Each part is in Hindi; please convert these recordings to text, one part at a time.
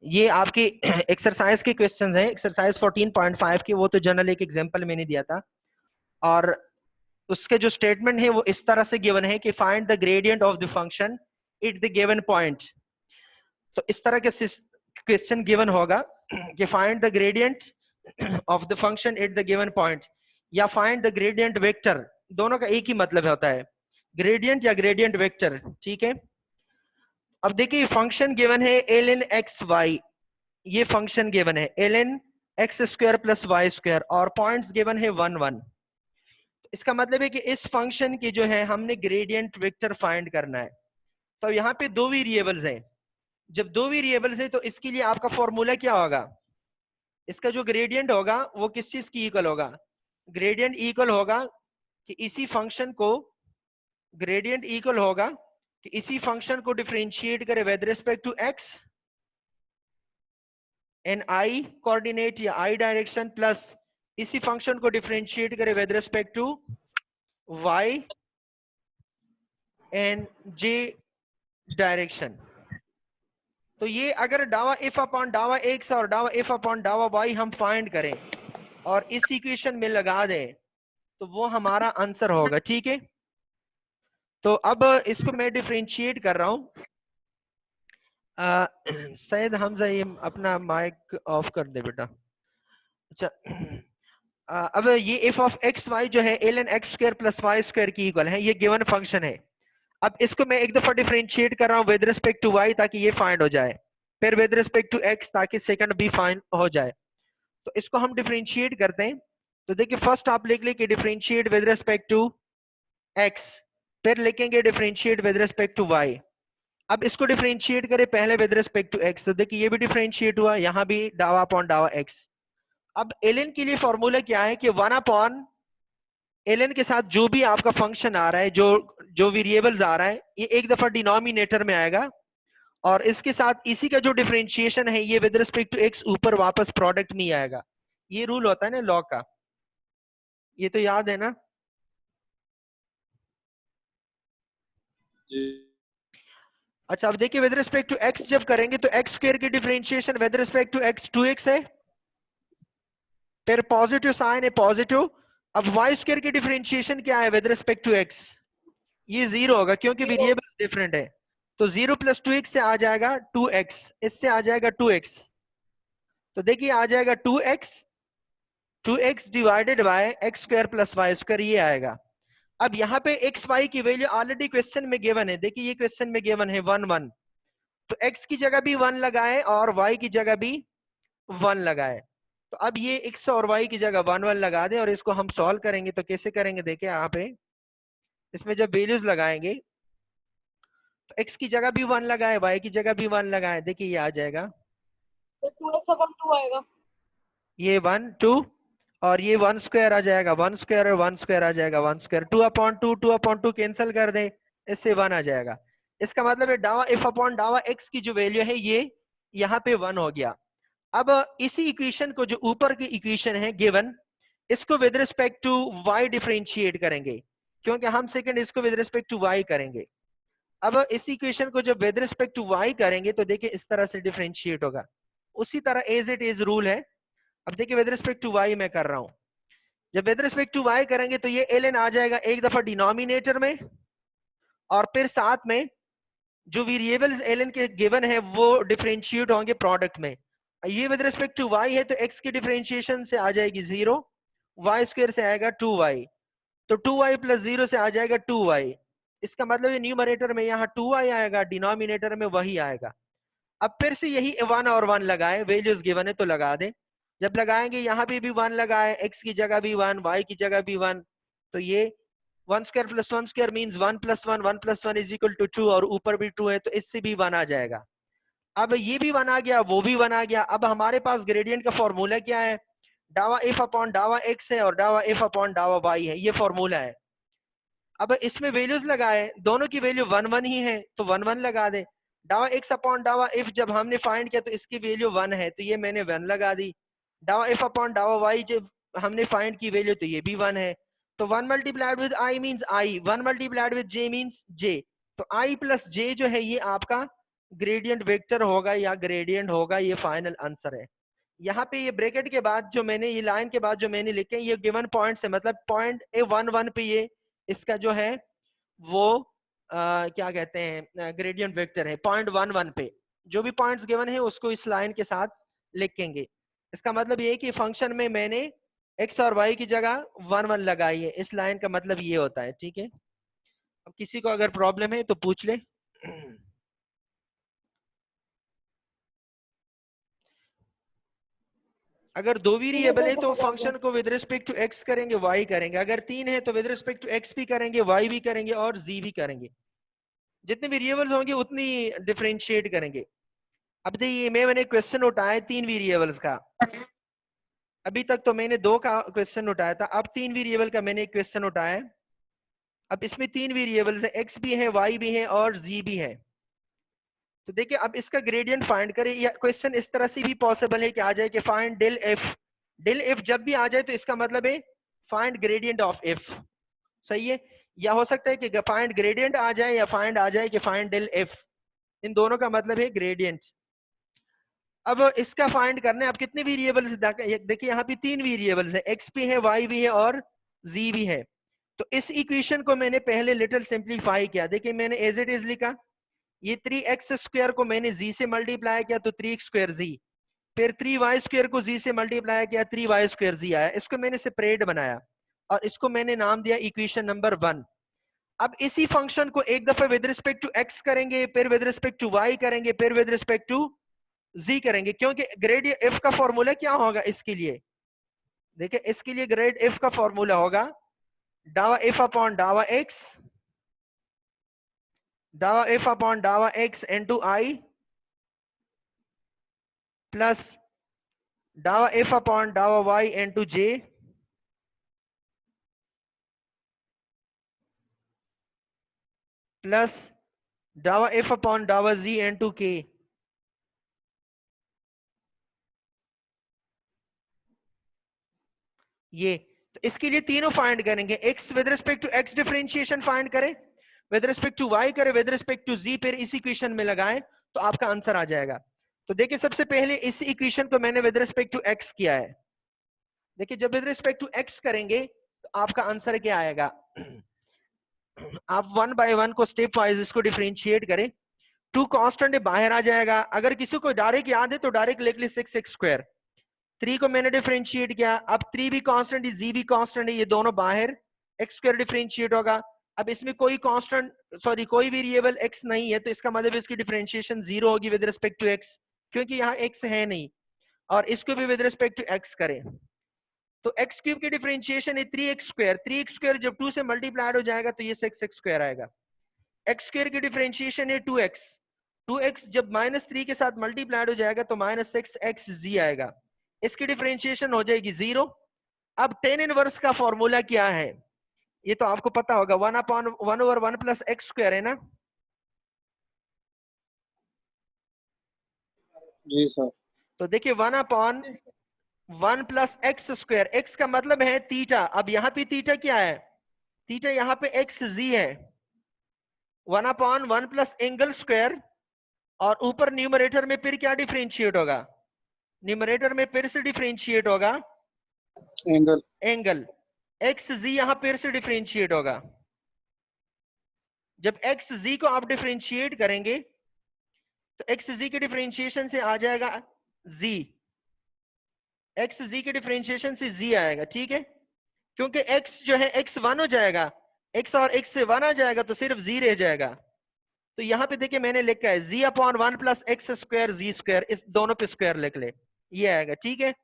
ये आपकी एक्सरसाइज के क्वेश्चंस हैं, एक्सरसाइज 14.5 के, वो तो जनरल एक एग्जांपल मैंने दिया था। और उसके जो स्टेटमेंट है वो इस तरह से गिवन है कि find the gradient of the function at the given point. तो इस तरह के क्वेश्चन गिवन होगा कि find the gradient of the function at the given point, या फाइंड द ग्रेडियंट वेक्टर। दोनों का एक ही मतलब होता है, ग्रेडियंट या ग्रेडियंट वेक्टर। ठीक है, अब देखिए फंक्शन गिवन है ln एक्स वाई, ये फंक्शन गिवन है ln x square plus y square, और पॉइंट्स गिवन है 1 1। इसका मतलब है कि इस फंक्शन की जो है हमने ग्रेडियंट वेक्टर फाइंड करना है। तो यहाँ पे दो वेरिएबल्स हैं, जब दो वेरिएबल्स हैं तो इसके लिए आपका फॉर्मूला क्या होगा, इसका जो ग्रेडियंट होगा वो किस चीज की इक्वल होगा, ग्रेडियंट इक्वल होगा कि इसी फंक्शन को, ग्रेडियंट इक्वल होगा कि इसी फंक्शन को डिफरेंशिएट करे with respect to x and i coordinate या आई डायरेक्शन, प्लस इसी फंक्शन को डिफरेंशिएट करे with respect to y and j direction. तो ये अगर डावा इफ अपॉन डावा एक्स और डावा इफ अपॉन डावा वाई हम फाइंड करें और इस इक्वेशन में लगा दें तो वो हमारा आंसर होगा। ठीक है, तो अब इसको मैं डिफरेंशिएट कर रहा हूं। सैयद हमजा ये अपना माइक ऑफ कर दे बेटा। अच्छा, अब ये एफ ऑफ एक्स वाई जो है ln x square plus y square की इक्वल है, ये गिवन फंक्शन है। अब इसको मैं एक दफा डिफरेंशिएट कर रहा हूँ विद रिस्पेक्ट टू वाई ताकि ये फाइंड हो जाए, फिर विद रिस्पेक्ट टू एक्स ताकि सेकंड भी फाइंड हो जाए। तो इसको हम डिफरेंशिएट करते हैं। तो देखिए फर्स्ट आप लिख ले कि differentiate with respect to x, फिर लिखेंगे differentiate with respect to y. अब इसको डिफरेंशिएट करें पहले विद रिस्पेक्ट टू एक्स, तो देखिए ये भी डिफरेंशिएट हुआ, यहाँ भी डावा अपॉन डावा एक्स। अब ln के लिए फॉर्मूला क्या है कि 1 अपॉन ln के साथ जो भी आपका फंक्शन आ रहा है, जो जो वेरिएबल्स आ रहा है, ये एक दफा डिनोमिनेटर में आएगा और इसके साथ इसी का जो डिफरेंशिएशन है ये विद रिस्पेक्ट टू एक्स ऊपर वापस प्रोडक्ट में आएगा। ये रूल होता है ना लॉ का, ये तो याद है ना। अच्छा, अब देखिए विद रिस्पेक्ट टू एक्स जब करेंगे तो एक्स स्क्वायर की differentiation with respect to x 2x है, फिर पॉजिटिव साइन है पॉजिटिव। अब वाई स्क्वायर की डिफरेंशिएशन क्या है विद रिस्पेक्ट टू एक्स, ये 0 होगा क्योंकि वेरिएबल्स डिफरेंट है। तो 0 प्लस 2x से आ जाएगा 2x, इससे आ जाएगा 2x। तो देखिए आ जाएगा 2x divided by x square plus y square, ये आएगा। अब यहाँ पे एक्स वाई की वैल्यू ऑलरेडी क्वेश्चन में गिवन है, देखिए ये क्वेश्चन में गिवन है 1 1, तो x की जगह भी 1 लगाए और y की जगह भी 1 लगाए। तो अब ये x और y की जगह 1 1 लगा दे और इसको हम सॉल्व करेंगे। तो कैसे करेंगे देखिए यहाँ पे, इसमें जब वैल्यूज लगाएंगे तो x की जगह भी 1 लगाए, y की जगह भी 1 लगाए, देखिए ये आ जाएगा, तो 2x अपॉन 2 आएगा, ये 1 2 और ये 1 स्क्वायर आ जाएगा, 1 स्क्वायर और 1 स्क्वायर आ जाएगा 1 स्क्वायर, 2 अपॉन 2 कैंसिल कर दे, इससे 1 आ जाएगा। इसका मतलब है डावा इफ अपॉन डावा x की जो वैल्यू है ये यहाँ पे 1 हो गया। अब इसी इक्वेशन को जो ऊपर की इक्वेशन है गिवन, इसको with respect to y differentiate करेंगे क्योंकि हम सेकंड इसको विद रिस्पेक्ट टू y करेंगे। अब इस इक्वेशन को जब विद रिस्पेक्ट टू y करेंगे तो देखिए इस तरह से डिफरेंशिएट होगा, उसी तरह एज इट इज रूल है। अब देखिए विद रिस्पेक्ट टू y मैं कर रहा हूं, जब विद रिस्पेक्ट टू y करेंगे तो ये ln आ जाएगा एक दफा डिनोमिनेटर में और फिर साथ में जो वेरिएबल्स ln के गिवन है वो डिफरेंशिएट होंगे प्रोडक्ट में। ये विद रिस्पेक्ट टू y है तो x की डिफरेंशिएशन से आ जाएगी 0, y स्क्वायर से आएगा 2y, तो 2y प्लस 0 से आ जाएगा 2y। इसका मतलब है न्यूमरेटर में यहाँ 2y आएगा, डिनोमिनेटर में वही आएगा। अब फिर से यही 1 और 1 लगाए, वैल्यूज गिवन है तो लगा दें। जब लगाएंगे यहाँ पे भी 1 लगाए, x की जगह भी 1, y की जगह भी 1, तो ये 1 square plus 1 square means 1 plus 1, 1 plus 1 is equal to 2 और ऊपर भी 2 है तो इससे भी 1 आ जाएगा। अब ये भी 1 आ गया, वो भी 1 आ गया। अब हमारे पास ग्रेडियंट का फॉर्मूला क्या है, डावा इफ अपॉन डावा एक्स है और डावा इफ अपॉन डावा वाई है, ये फॉर्मूला है। अब इसमें वैल्यूज लगाए, दोनों की वैल्यू 1 1 ही है तो 1 1 लगा दे। डावा एक्स अपॉन डावा इफ जब हमने फाइंड किया तो इसकी वैल्यू 1 है तो ये मैंने 1 लगा दी। डावा इफ अपॉन डावा वाई जब हमने फाइंड की वैल्यू तो ये भी 1 है, तो 1 multiplied with i means i, 1 multiplied with j means j, तो आई प्लस जे जो है ये आपका ग्रेडियंट वेक्टर होगा या ग्रेडियंट होगा, ये फाइनल आंसर है। यहाँ पे ये ब्रैकेट के बाद जो मैंने, ये लाइन के बाद जो मैंने लिखे, ये गिवन पॉइंट से मतलब पॉइंट A11 पे ये इसका जो है वो क्या कहते हैं ग्रेडियंट वेक्टर है। पॉइंट 11 पे जो भी पॉइंट्स गिवन है उसको इस लाइन के साथ लिखेंगे। इसका मतलब ये कि फंक्शन में मैंने x और y की जगह 1 1 लगाई है, इस लाइन का मतलब ये होता है। ठीक है, अब किसी को अगर प्रॉब्लम है तो पूछ ले। अगर दो वेरिएबल है तो फंक्शन को विद रिस्पेक्ट टू x करेंगे, y करेंगे। अगर तीन है तो विद रिस्पेक्ट टू x भी करेंगे, y भी करेंगे और z भी करेंगे। जितने वेरिएबल्स होंगे उतनी डिफरेंशिएट करेंगे। अब देखिए मैंने क्वेश्चन उठाया 3 वेरिएबल्स का, अभी तक तो मैंने 2 का क्वेश्चन उठाया था, अब 3 वेरिएबल का मैंने एक क्वेश्चन उठाया। अब इसमें 3 वेरिएबल्स है, x भी है, y भी है और z भी है। तो देखिए अब इसका ग्रेडियंट फाइंड करें, या क्वेश्चन इस तरह से भी पॉसिबल है कि आ जाए कि find del f. Del f जब भी आ जाए तो इसका मतलब है फाइंड ग्रेडियंट ऑफ एफ, सही है। या हो सकता है कि फाइंड ग्रेडियंट आ जाए या फाइंड आ जाए कि फाइंड डेल एफ, इन दोनों का मतलब है ग्रेडियंट। अब इसका फाइंड करना है। अब कितने वेरिएबल्स देखिए, यहाँ पे 3 वेरिएबल्स है, x भी है, y भी है और z भी है। तो इस इक्वेशन को मैंने पहले लिटिल सिंप्लीफाई किया। देखिए मैंने एज इट इज लिखा, ये 3x स्क्वायर को मैंने z से मल्टीप्लाई किया तो 3x स्क्वायर z, फिर 3y स्क्वायर को z से मल्टीप्लाई किया 3y स्क्वायर z आया। इसको मैंने सेपरेट बनाया और इसको मैंने नाम दिया इक्वेशन नंबर 1। अब इसी फंक्शन को एक दफा विद रिस्पेक्ट टू x करेंगे, फिर विद रिस्पेक्ट टू y करेंगे, फिर विद रिस्पेक्ट टू z करेंगे, क्योंकि ग्रेड f का फॉर्मूला क्या होगा इसके लिए। देखिए इसके लिए ग्रेड f का फॉर्मूला होगा डावा f अपॉन डावा x, डावा f अपॉन डावा x इनटू i प्लस डावा f अपॉन डावा y इनटू j प्लस डावा f अपॉन डावा z इनटू k। ये तो इसके लिए तीनों फाइंड करेंगे। x with respect to x differentiation find करें, विद रिस्पेक्ट टू y करें, विद रिस्पेक्ट टू z, फिर इस इक्वेशन में लगाएं तो आपका आंसर आ जाएगा। तो देखिए सबसे पहले इस इक्वेशन को मैंने विद रिस्पेक्ट टू x किया है। देखिए जब विद रिस्पेक्ट टू x करेंगे तो आपका आंसर क्या आएगा। आप 1 बाय 1 को स्टेप वाइज इसको डिफरेंशिएट करें। 2 कांस्टेंट बाहर आ जाएगा। अगर किसी को डायरेक्ट याद है तो डायरेक्ट लिख ले 6x स्क्वायर। 3 को मैंने डिफरेंशिएट किया, अब 3 भी कांस्टेंट है, z भी कांस्टेंट है, ये दोनों बाहर, x स्क्वायर डिफरेंशिएट होगा। अब इसमें कोई कांस्टेंट सॉरी कोई वेरिएबल x नहीं है, तो इसका मतलब इसकी डिफरेंशिएशन 0 होगी विद रिस्पेक्ट टू x, क्योंकि यहाँ x है नहीं। और इसको भी विद रिस्पेक्ट टू x करें तो x क्यूब की डिफरेंशिएशन है 3x स्क्वायर। 3x स्क्वायर जब 2 से मल्टीप्लाइड हो जाएगा तो ये 6x स्क्वायर आएगा। x स्क्वायर की डिफरेंशिएशन है 2x। 2x जब -3 के साथ मल्टीप्लाइड हो जाएगा तो -6xz आएगा। इसकी डिफरेंशिएशन हो जाएगी 0। अब tan इनवर्स का फॉर्मूला क्या है ये तो आपको पता होगा, 1/1 प्लस एक्स स्क्वायर है ना। जी सर। तो देखिए 1/1 प्लस एक्स स्क्वायर, एक्स का मतलब है थीटा। अब यहाँ पे थीटा क्या है, थीटा यहाँ पे एक्स जी है। 1/1 प्लस एंगल स्क्वायर, और ऊपर न्यूमरेटर में फिर क्या डिफरेंशिएट होगा, न्यूमरेटर में फिर से डिफरेंशिएट होगा एंगल। एंगल। एक्स जी यहां फिर से डिफरेंशिएट होगा। जब एक्स जी को आप डिफरेंशिएट करेंगे तो एक्स जी के डिफरेंशिएशन से आ जाएगा जी, एक्स जी के डिफरेंशिएशन से जी आएगा, ठीक है। क्योंकि x जो है x 1 हो जाएगा, x और x से 1 आ जाएगा तो सिर्फ z रह जाएगा। तो यहाँ पे देखिए मैंने लिखा है z/1 plus x square z square, इस दोनों पे स्क्वायर लिख ले, ये आएगा, ठीक है।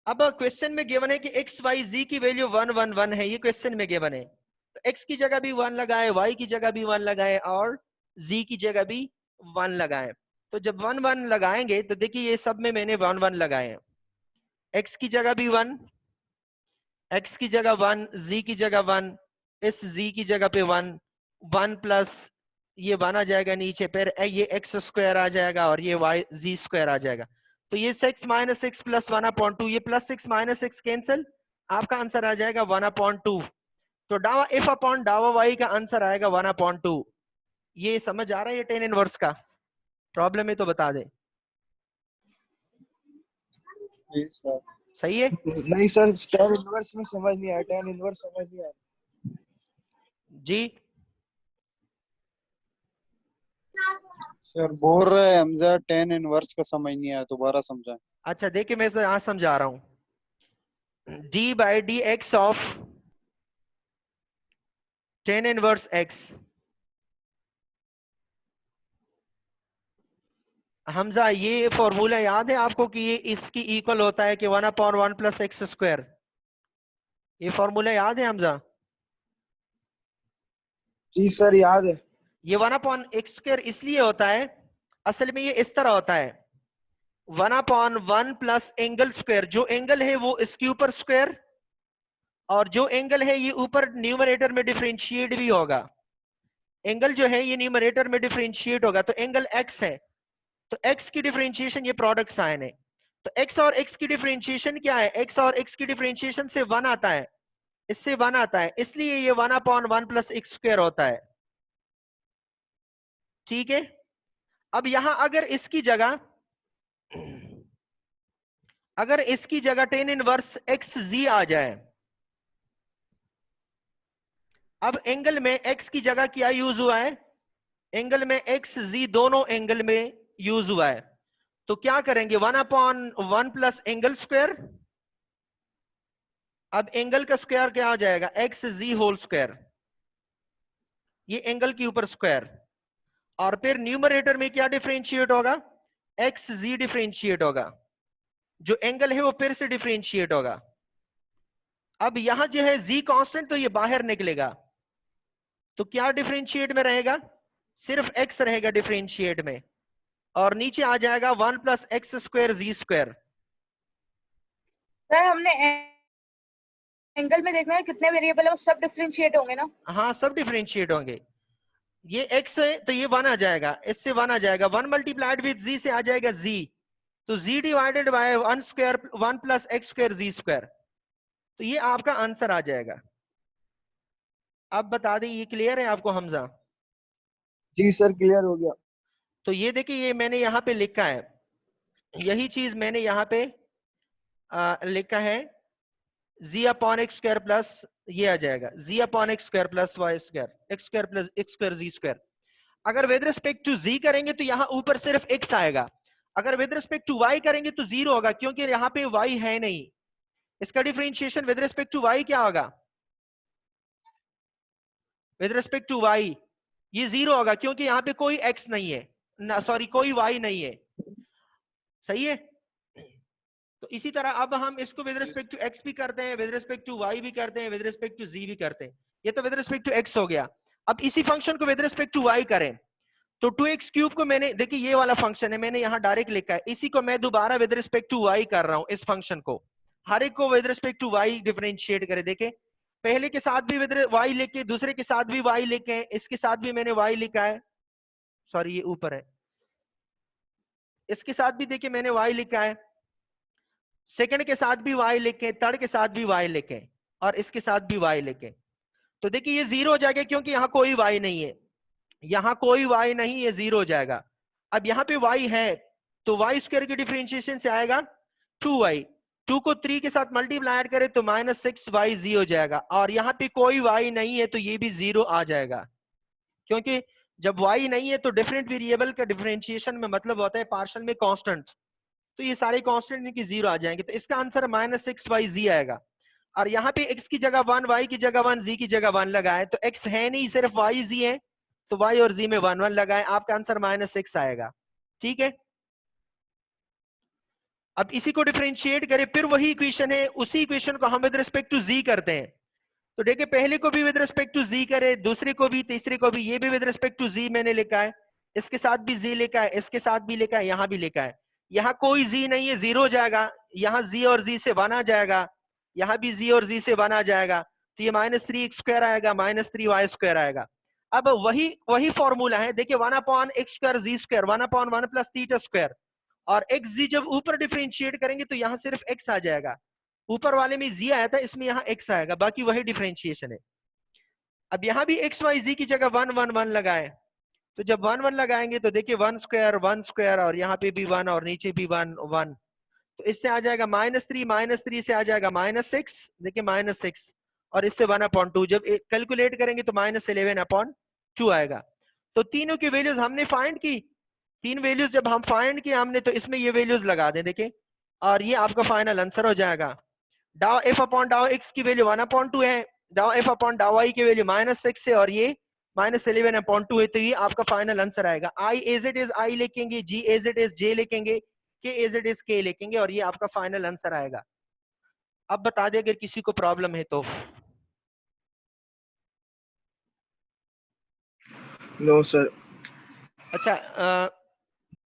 अब क्वेश्चन में गिवन है कि x y z की वैल्यू 1 1 1 है, ये क्वेश्चन में गिवन है। तो x की जगह भी 1 लगाए, y की जगह भी 1 लगाए और z की जगह भी 1 लगाए। तो जब 1 1 लगाएंगे तो देखिए ये सब में मैंने 1 1 लगाए हैं। x की जगह भी 1, x की जगह 1, z की जगह 1, इस z की जगह पे 1, 1 प्लस ये 1 आ जाएगा नीचे, फिर ये x स्क्वायर आ जाएगा और ये y z स्क्वायर आ जाएगा। तो ये 6 माइनस 6 प्लस 1/2, ये प्लस 6 माइनस 6 कैंसिल, आपका आंसर आ जाएगा 1/2। तो डावा f अपॉन डावा y का आंसर आएगा 1/2। ये समझ आ रहा है ये टेन इनवर्स का। प्रॉब्लम है तो बता दे। जी सर। सही है नहीं सर, tan इनवर्स में समझ नहीं आया, tan इनवर्स समझ नहीं आया। जी। सर बोल रहे हैं हमजा 10 इनवर्स का समझ नहीं आया, दोबारा समझाएं। अच्छा देखिए मैं इसे यहाँ समझा रहा हूं। D by D x of tan inverse x. Hamza ये फॉर्मूला याद है आपको कि ये इसकी इक्वल होता है कि 1/1 प्लस एक्स स्क्वायर। ये फॉर्मूला याद है हमजा? जी सर याद है। ये 1/x² इसलिए होता है, असल में ये इस तरह होता है 1/1 प्लस एंगल स्क्वायर। जो एंगल है वो इसके ऊपर स्क्वायर, और जो एंगल है ये ऊपर न्यूमरेटर में डिफरेंशिएट भी होगा। एंगल जो है ये न्यूमरेटर में डिफरेंशिएट होगा, तो एंगल x है, तो x की डिफरेंशिएशन ये प्रोडक्ट साइन है। तो x और x की डिफरेंशिएशन क्या है? x और x की डिफरेंशिएशन से 1 आता है, इससे 1 आता है, इसलिए ये 1/1 प्लस x² होता है। ठीक है। अब यहां अगर इसकी जगह tan इनवर्स एक्स जी आ जाए, अब एंगल में x की जगह क्या यूज हुआ है? एंगल में एक्स जी दोनों एंगल में यूज हुआ है, तो क्या करेंगे? 1/1 प्लस एंगल स्क्वायर। अब एंगल का स्क्वायर क्या आ जाएगा? एक्स जी होल स्क्वायर, ये एंगल के ऊपर स्क्वायर, और फिर न्यूमरेटर में क्या डिफरेंशिएट होगा? एक्स जी डिफरेंशिएट होगा, जो एंगल है वो फिर से डिफरेंशिएट होगा। अब यहां जो है जी कांस्टेंट, तो ये बाहर निकलेगा, तो क्या डिफरेंशिएट में रहेगा? सिर्फ x रहेगा डिफरेंशिएट में, और नीचे आ जाएगा 1 plus x square z square. Sir हमने एंगल में देखना है कितने वेरिएबल है, वो सब डिफरेंशिएट होंगे ना? हाँ सब डिफरेंशिएट होंगे। ये x है तो ये 1 आ जाएगा, इससे 1 आ जाएगा, 1 मल्टीप्लाइड विद z से आ जाएगा z, तो z divided by 1 plus x square z square, तो ये आपका आंसर आ जाएगा। अब बता दें ये क्लियर है आपको हमजा? जी सर क्लियर हो गया। तो ये देखिए ये मैंने यहाँ पे लिखा है, यही चीज मैंने यहाँ पे लिखा है z/x² प्लस ये आ जाएगा z/x² plus y² x² plus x² z²। अगर विद रिस्पेक्ट टू z करेंगे तो यहाँ ऊपर सिर्फ x आएगा, अगर विद रिस्पेक्ट टू y करेंगे तो 0 होगा, क्योंकि यहाँ पे y है नहीं। इसका differentiation with respect to y क्या होगा? विद रिस्पेक्ट टू y ये 0 होगा, क्योंकि यहाँ पे कोई x नहीं है ना, सॉरी कोई y नहीं है। सही है। तो इसी तरह अब हम इसको विद रिस्पेक्ट टू x भी करते हैं, विद रिस्पेक्ट टू y भी करते हैं, विद रिस्पेक्ट टू z भी करते हैं। ये तो विद रिस्पेक्ट टू x हो गया। अब इसी फंक्शन को विद रिस्पेक्ट टू y करें, तो 2x³ को मैंने, देखिए ये वाला फंक्शन है, मैंने यहाँ डायरेक्ट लिखा है, इसी को मैं दोबारा विद रिस्पेक्ट टू y कर रहा हूं। इस फंक्शन को हर एक को with respect to y differentiate करे। देखें पहले के साथ भी विद y लिखे, दूसरे के साथ भी y लिखे, इसके साथ भी मैंने y लिखा है, सॉरी ये ऊपर है, इसके साथ भी देखिए मैंने y लिखा है, सेकंड के साथ भी y लिखे, थर्ड के साथ भी y लिखे, और इसके साथ भी y लिखे। तो देखिए ये 0 हो जाएगा, क्योंकि यहाँ कोई y नहीं है, यहाँ कोई y नहीं, ये 0 हो जाएगा। अब यहाँ पे y है, तो y² की डिफरेंशिएशन से आएगा 2y, 2 को 3 के साथ मल्टीप्लाई करें तो -6yz हो जाएगा, और यहाँ पे कोई y नहीं है तो ये भी 0 आ जाएगा, क्योंकि जब y नहीं है तो डिफरेंट वेरिएबल का डिफरेंशिएशन में मतलब होता है पार्शियल में कांस्टेंट, तो ये सारे कांस्टेंट इनकी 0 आ जाएंगे, तो इसका आंसर -6yz आएगा। और यहाँ पे x की जगह 1, y की जगह 1, z की जगह 1 लगाए, तो x है नहीं, सिर्फ yz है, तो y और z में 1 1 लगाए, आपका आंसर -6 आएगा। ठीक है। अब इसी को डिफरेंशिएट करें, फिर वही इक्वेशन है, उसी इक्वेशन को हम विद रिस्पेक्ट टू z करते हैं। तो देखिए पहले को भी विद रिस्पेक्ट टू z करे, दूसरे को भी, तीसरे को भी, ये भी विद रिस्पेक्ट टू z मैंने लिखा है, इसके साथ भी z लिखा है, इसके साथ भी लिखा है, यहाँ भी लिखा है। यहाँ कोई z नहीं है, 0 हो जाएगा, यहाँ z और z से 1 आ जाएगा, यहाँ भी z और z से 1 आ जाएगा, तो ये -3x² आएगा, -3y² आएगा। अब वही फॉर्मूला है, देखिए 1/x² z², 1/1 प्लस θ², और xz जब ऊपर डिफरेंशिएट करेंगे तो यहाँ सिर्फ x आ जाएगा, ऊपर वाले में z आया था, इसमें यहाँ x आएगा, बाकी वही डिफरेंशिएशन है। अब यहाँ भी x y z की जगह 1 1 1 लगाए, तो जब 1 1 लगाएंगे तो देखिए 1 स्क्वायर और यहाँ पे भी 1 और नीचे भी 1 1, तो इससे आ जाएगा -3 से आ जाएगा -6, देखिए -6, और इससे 1/2, जब कैलकुलेट करेंगे तो -11/2 आएगा। तो तीनों की वैल्यूज हमने फाइंड की, तीन वैल्यूज जब हम फाइंड किया हमने, तो इसमें ये वैल्यूज लगा दें देखिए, और ये आपका फाइनल आंसर हो जाएगा। डाउ एफ अपॉन डाउ एक्स की वैल्यू 1/2 है, डाउ एफ अपॉन डाउ वाई की वैल्यू -6 है, और ये -11/2 है, तो ये आपका फाइनल आंसर आएगा। I as it is I लिखेंगे, जी एज इट इज जे लिखेंगे, के एज इट इज के लिखेंगे, और ये आपका फाइनल आंसर आएगा। अब बता दे अगर किसी को प्रॉब्लम है तो। No sir. अच्छा